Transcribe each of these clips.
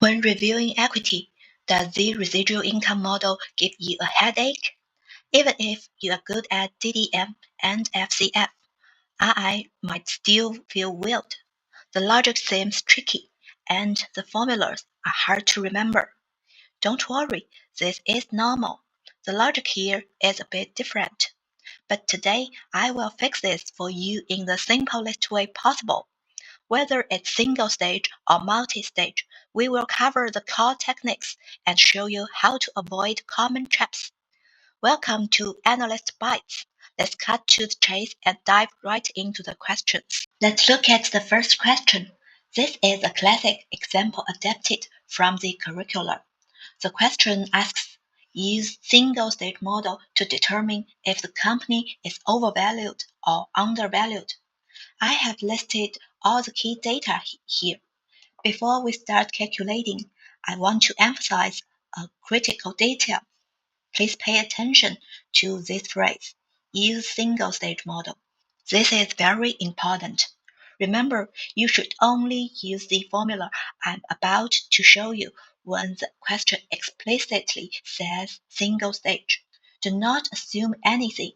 When reviewing equity, does the residual income model give you a headache? Even if you are good at DDM and FCF, II might still feel weird. The logic seems tricky, and the formulas are hard to remember. Don't worry, this is normal. The logic here is a bit different. But today, I will fix this for you in the simplest way possible. Whether it's single stage or multi-stage, we will cover the core techniques and show you how to avoid common traps. Welcome to Analyst Bites. Let's cut to the chase and dive right into the questions. Let's look at the first question. This is a classic example adapted from the curriculum. The question asks, use single-stage model to determine if the company is overvalued or undervalued. I have listed all the key data here. Before we start calculating, I want to emphasize a critical detail. Please pay attention to this phrase, use single-stage model. This is very important. Remember, you should only use the formula I'm about to show you when the question explicitly says single stage. Do not assume anything,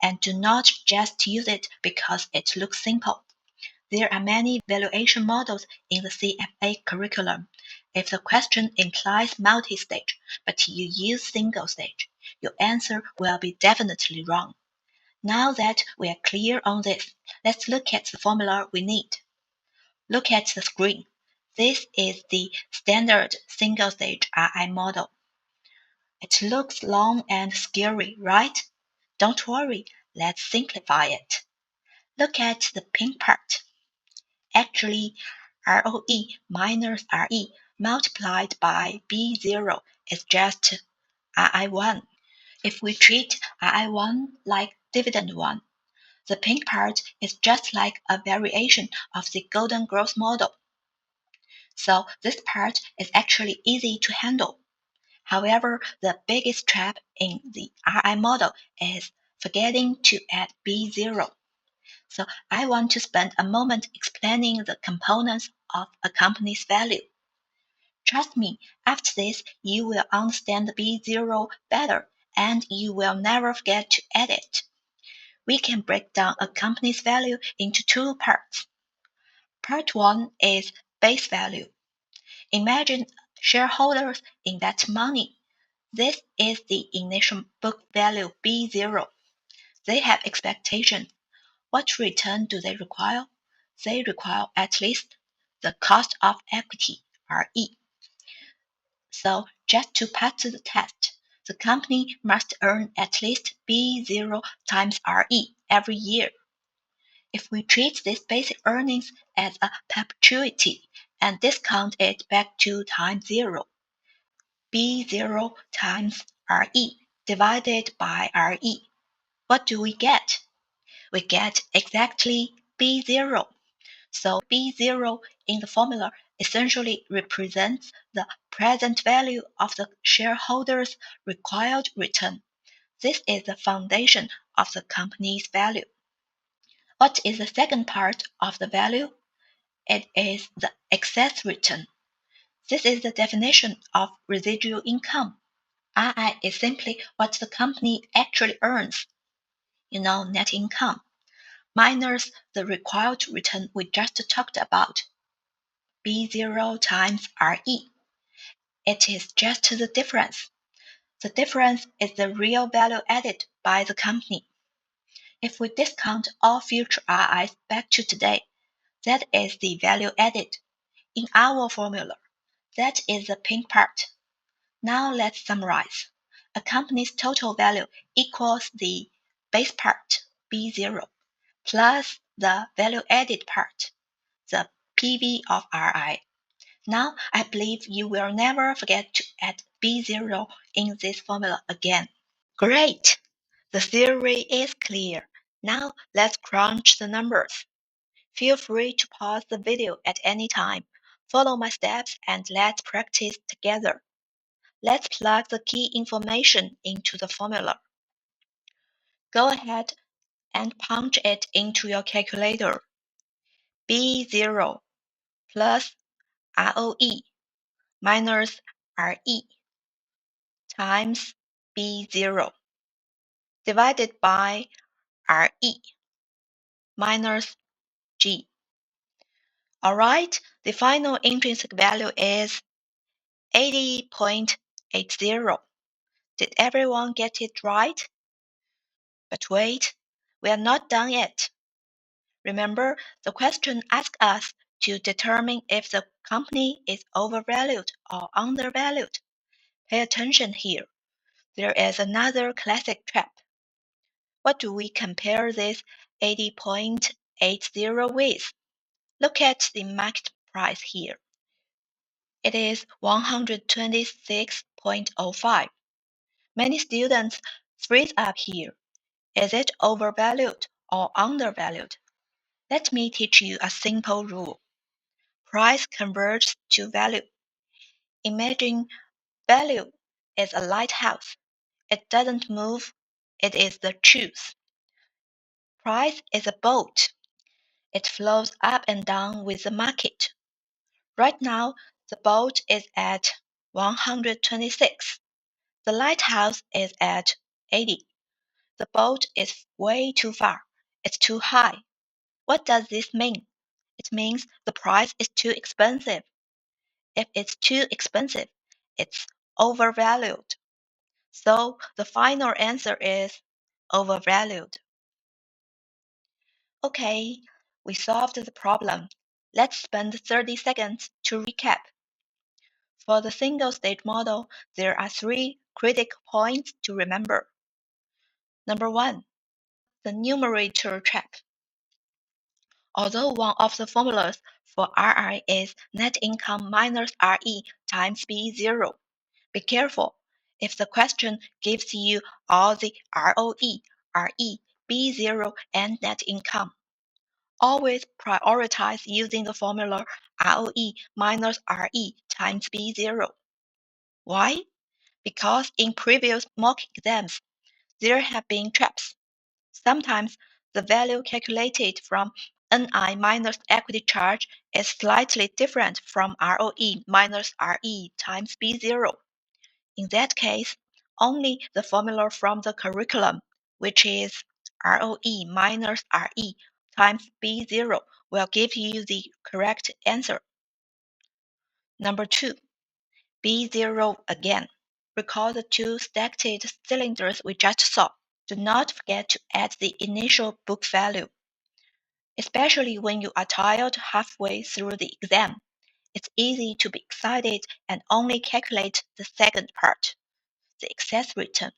and do not just use it because it looks simple. There are many valuation models in the CFA curriculum. If the question implies multi-stage, but you use single stage, your answer will be definitely wrong. Now that we are clear on this, let's look at the formula we need. Look at the screen. This is the standard single-stage II model. It looks long and scary, right? Don't worry, let's simplify it. Look at the pink part. Actually, ROE minus RE multiplied by B0 is just RI1. If we treat RI1 like dividend 1, the pink part is just like a variation of the golden growth model. So this part is actually easy to handle. However, the biggest trap in the RI model is forgetting to add B0. So I want to spend a moment explaining the components of a company's value. Trust me, after this, you will understand B0 better and you will never forget to add it. We can break down a company's value into two parts. Part 1 is base value. Imagine shareholders invest money. This is the initial book value B0. They have expectations. What return do they require? They require at least the cost of equity, RE. So just to pass the test, the company must earn at least B0 times RE every year. If we treat this basic earnings as a perpetuity and discount it back to time 0, B0 times RE divided by RE, what do we get? We get exactly B0. So B0 in the formula essentially represents the present value of the shareholders' required return. This is the foundation of the company's value. What is the second part of the value? It is the excess return. This is the definition of residual income. II is simply what the company actually earns, net income, minus the required return we just talked about, B0 times RE. It is just the difference. The difference is the real value added by the company. If we discount all future RIs back to today, that is the value added. In our formula, that is the pink part. Now let's summarize. A company's total value equals the base part, B0, plus the value added part, the PV of RI. Now I believe you will never forget to add B0 in this formula again. Great! The theory is clear. Now let's crunch the numbers. Feel free to pause the video at any time. Follow my steps and let's practice together. Let's plug the key information into the formula. Go ahead and punch it into your calculator. B0 plus ROE minus RE times B0 divided by RE minus G. Alright, the final intrinsic value is 80.80. Did everyone get it right? But wait, we are not done yet. Remember, the question asks us to determine if the company is overvalued or undervalued. Pay attention here. There is another classic trap. What do we compare this 80.80 with? Look at the market price here. It is 126.05. Many students freeze up here. Is it overvalued or undervalued? Let me teach you a simple rule. Price converges to value. Imagine value is a lighthouse. It doesn't move. It is the truth. Price is a boat. It flows up and down with the market. Right now, the boat is at 126. The lighthouse is at 80. The boat is way too far. It's too high. What does this mean? It means the price is too expensive. If it's too expensive, it's overvalued. So the final answer is overvalued. Okay, we solved the problem. Let's spend 30 seconds to recap. For the single-stage model, there are 3 critical points to remember. Number 1, the numerator trap. Although one of the formulas for RI is net income minus RE times B0, be careful. If the question gives you all the ROE, RE, B0, and net income, always prioritize using the formula ROE minus RE times B0. Why? Because in previous mock exams, there have been traps. Sometimes the value calculated from NI minus equity charge is slightly different from ROE minus RE times B0. In that case, only the formula from the curriculum, which is ROE minus RE times B0, will give you the correct answer. Number 2, B0 again. Recall the 2 stacked cylinders we just saw. Do not forget to add the initial book value. Especially when you are tired halfway through the exam, it's easy to be excited and only calculate the second part, the excess return.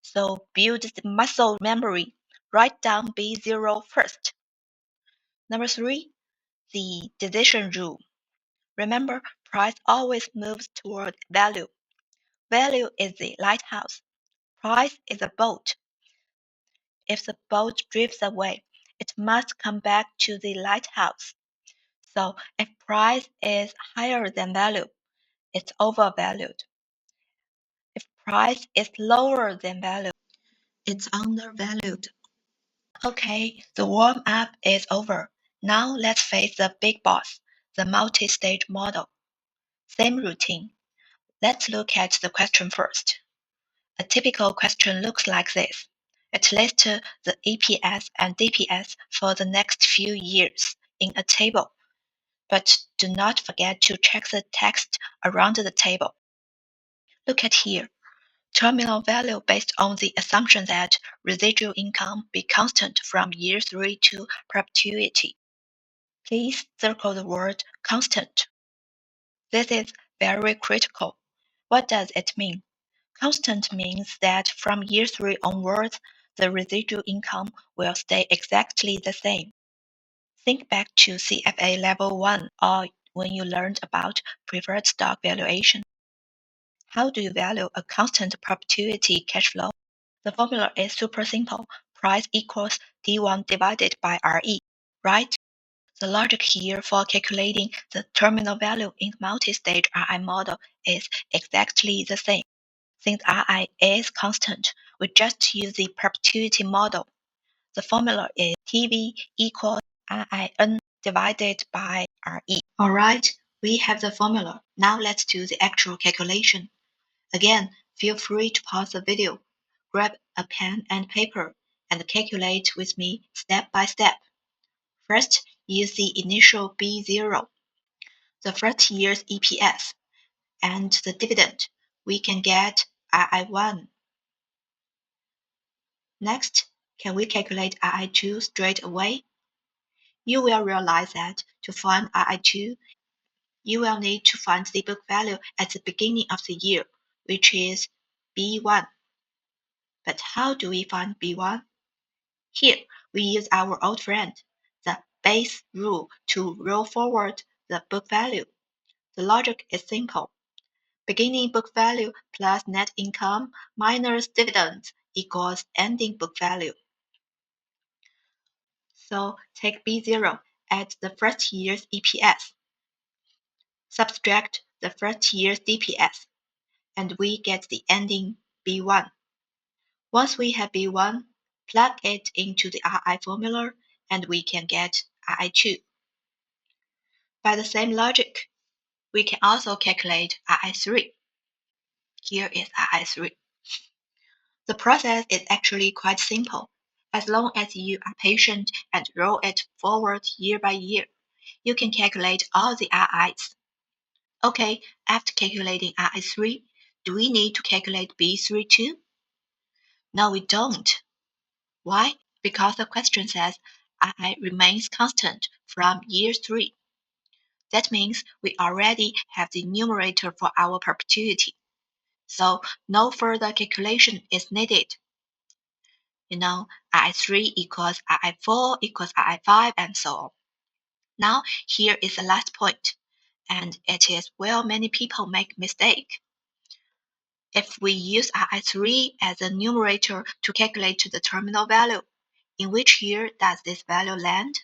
So build the muscle memory. Write down B0 first. Number 3, the decision rule. Remember, price always moves toward value. Value is the lighthouse. Price is a boat. If the boat drifts away, it must come back to the lighthouse. So if price is higher than value, it's overvalued. If price is lower than value, it's undervalued. Okay, the warm-up is over. Now let's face the big boss, the multi-stage model. Same routine. Let's look at the question first. A typical question looks like this. It lists the EPS and DPS for the next few years in a table. But do not forget to check the text around the table. Look at here. Terminal value based on the assumption that residual income be constant from year 3 to perpetuity. Please circle the word constant. This is very critical. What does it mean? Constant means that from year 3 onwards, the residual income will stay exactly the same. Think back to CFA Level 1 or when you learned about preferred stock valuation. How do you value a constant perpetuity cash flow? The formula is super simple. Price equals D1 divided by RE, right? The logic here for calculating the terminal value in the multi-stage RI model is exactly the same. Since RI is constant, we just use the perpetuity model. The formula is TV equals RIN divided by RE. Alright, We have the formula. Now let's do the actual calculation. Again, feel free to pause the video, grab a pen and paper, and calculate with me step by step. First, use the initial B0, the first year's EPS, and the dividend. We can get II1. Next, can we calculate II2 straight away? You will realize that to find II2, you will need to find the book value at the beginning of the year, which is B1. But how do we find B1? Here, we use our old friend, the Bayes rule, to roll forward the book value. The logic is simple. Beginning book value plus net income minus dividends equals ending book value. So take B0 at the first year's EPS. Subtract the first year's DPS, and we get the ending B1. Once we have B1, plug it into the RI formula, and we can get RI2. By the same logic, we can also calculate RI3. Here is RI3. The process is actually quite simple. As long as you are patient and roll it forward year by year, you can calculate all the RIs. Okay, after calculating RI3, do we need to calculate B3 too? No, we don't. Why? Because the question says RI remains constant from year 3. That means we already have the numerator for our perpetuity. So no further calculation is needed. I3 equals I4 equals I5 and so on. Now, here is the last point, and it is where many people make mistake. If we use I3 as a numerator to calculate the terminal value, in which year does this value land?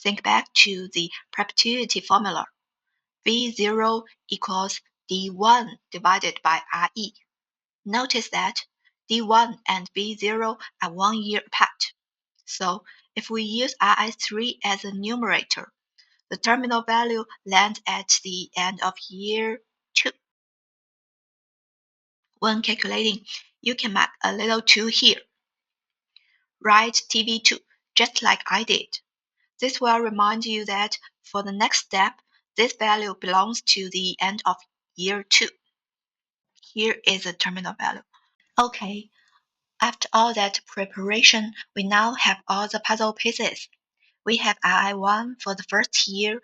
Think back to the perpetuity formula. V0 equals D1 divided by RE. Notice that D1 and V0 are 1 year apart. So if we use RI3 as a numerator, the terminal value lands at the end of year 2. When calculating, you can mark a little 2 here. Write TV2, just like I did. This will remind you that for the next step, this value belongs to the end of year 2. Here is the terminal value. Okay, after all that preparation, we now have all the puzzle pieces. We have RI1 for the first year,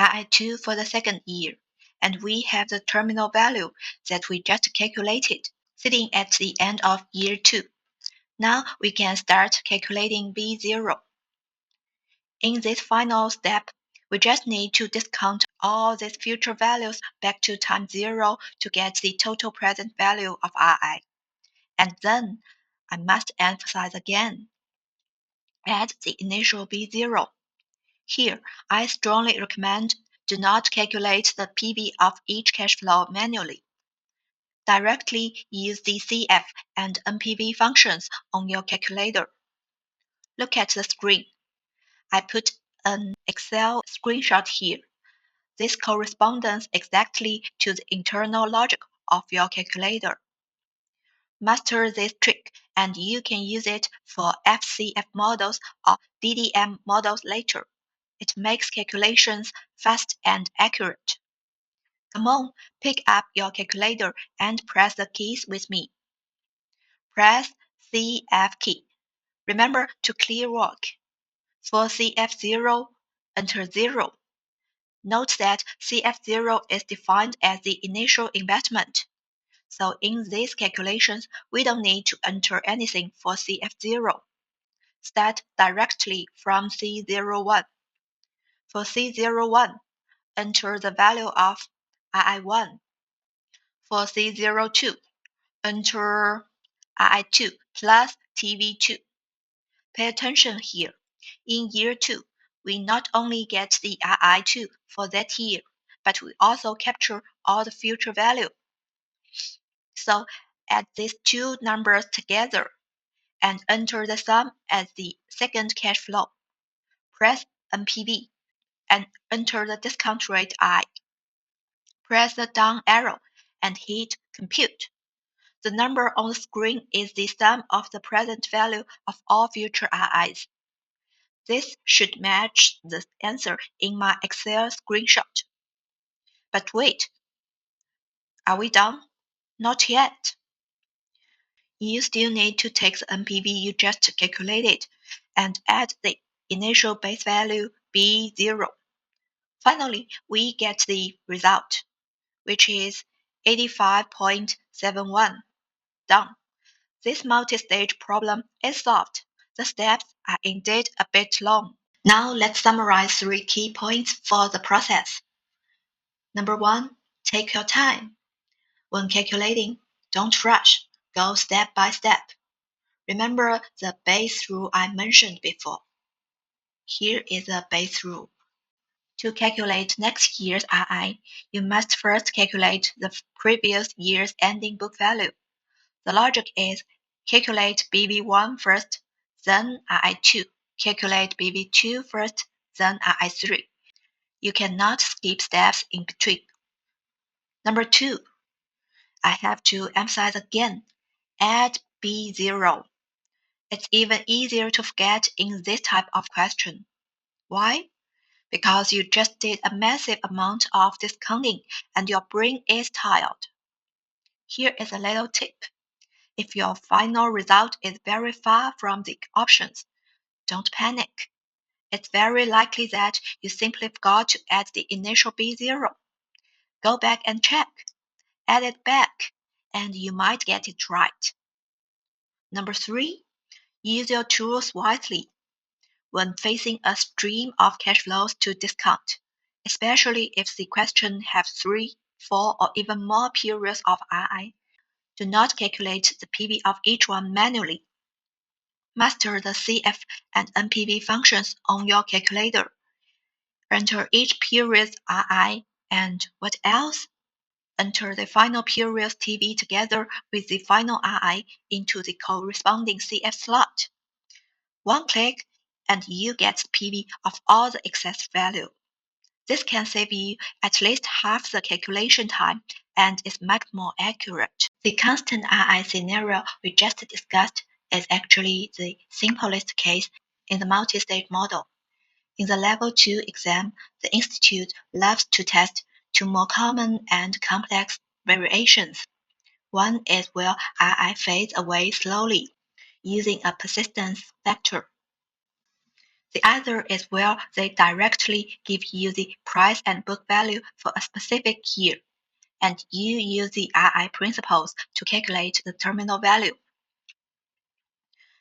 RI2 for the second year, and we have the terminal value that we just calculated, sitting at the end of year 2. Now we can start calculating B0. In this final step, we just need to discount all these future values back to time 0 to get the total present value of RI. And then, I must emphasize again, add the initial B0. Here, I strongly recommend do not calculate the PV of each cash flow manually. Directly use the CF and NPV functions on your calculator. Look at the screen. I put an Excel screenshot here. This corresponds exactly to the internal logic of your calculator. Master this trick and you can use it for FCF models or DDM models later. It makes calculations fast and accurate. Come on, pick up your calculator and press the keys with me. Press CF key. Remember to clear work. For CF0, enter 0. Note that CF0 is defined as the initial investment. So in these calculations, we don't need to enter anything for CF0. Start directly from C01. For C01, enter the value of II1. For C02, enter II2 plus TV2. Pay attention here. In year 2, we not only get the II2 for that year, but we also capture all the future value. So add these two numbers together and enter the sum as the second cash flow. Press NPV. and enter the discount rate I. Press the down arrow and hit Compute. The number on the screen is the sum of the present value of all future IIs. This should match the answer in my Excel screenshot. But wait, are we done? Not yet. You still need to take the NPV you just calculated and add the initial base value B0. Finally, we get the result, which is 85.71. Done. This multi-stage problem is solved. The steps are indeed a bit long. Now let's summarize 3 key points for the process. Number 1, take your time. When calculating, don't rush. Go step by step. Remember the base rule I mentioned before. Here is a base rule. To calculate next year's II, you must first calculate the previous year's ending book value. The logic is calculate BV1 first, then II2. Calculate BV2 first, then II3. You cannot skip steps in between. Number 2, I have to emphasize again, add B0. It's even easier to forget in this type of question. Why? Because you just did a massive amount of discounting and your brain is tired. Here is a little tip. If your final result is very far from the options, don't panic. It's very likely that you simply forgot to add the initial B0. Go back and check. Add it back, and you might get it right. Number 3, use your tools wisely. When facing a stream of cash flows to discount, especially if the question has 3, 4, or even more periods of II, do not calculate the PV of each one manually. Master the CF and NPV functions on your calculator. Enter each period's II and what else? Enter the final period's TV together with the final II into the corresponding CF slot. One click and you get the PV of all the excess value. This can save you at least half the calculation time and is much more accurate. The constant II scenario we just discussed is actually the simplest case in the multi-stage model. In the Level 2 exam, the Institute loves to test 2 more common and complex variations. One is where II fades away slowly, using a persistence factor. The other is where they directly give you the price and book value for a specific year, and you use the II principles to calculate the terminal value.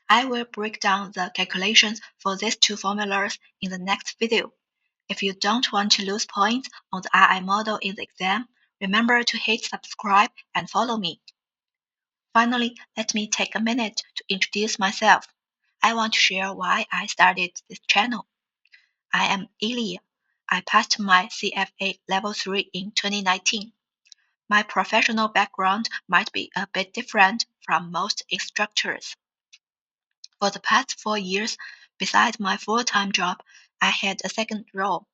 I will break down the calculations for these 2 formulas in the next video. If you don't want to lose points on the II model in the exam, remember to hit subscribe and follow me. Finally, let me take a minute to introduce myself. I want to share why I started this channel. I am Elia. I passed my CFA Level 3 in 2019. My professional background might be a bit different from most instructors. For the past 4 years, besides my full-time job, I had a second role.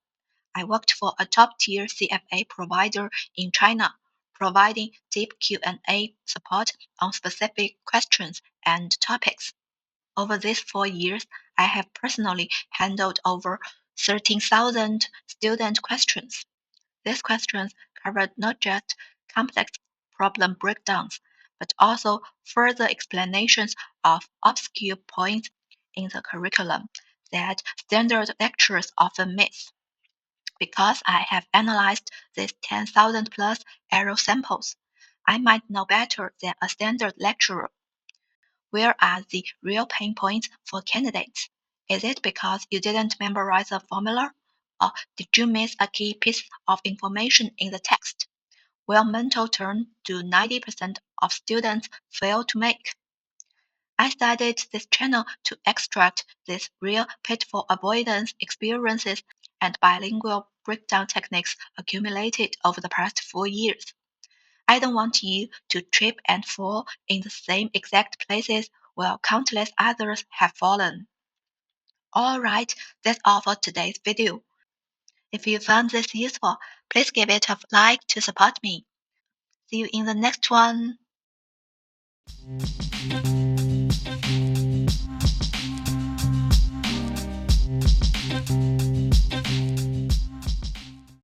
I worked for a top-tier CFA provider in China, providing deep Q&A support on specific questions and topics. Over these 4 years, I have personally handled over 13,000 student questions. These questions covered not just complex problem breakdowns, but also further explanations of obscure points in the curriculum that standard lecturers often miss. Because I have analyzed these 10,000 plus error samples, I might know better than a standard lecturer. Where are the real pain points for candidates? Is it because you didn't memorize a formula? Or did you miss a key piece of information in the text? What mental turn do 90% of students fail to make? I started this channel to extract these real pitfall avoidance experiences and bilingual breakdown techniques accumulated over the past 4 years. I don't want you to trip and fall in the same exact places where countless others have fallen. Alright, that's all for today's video. If you found this useful, please give it a like to support me. See you in the next one.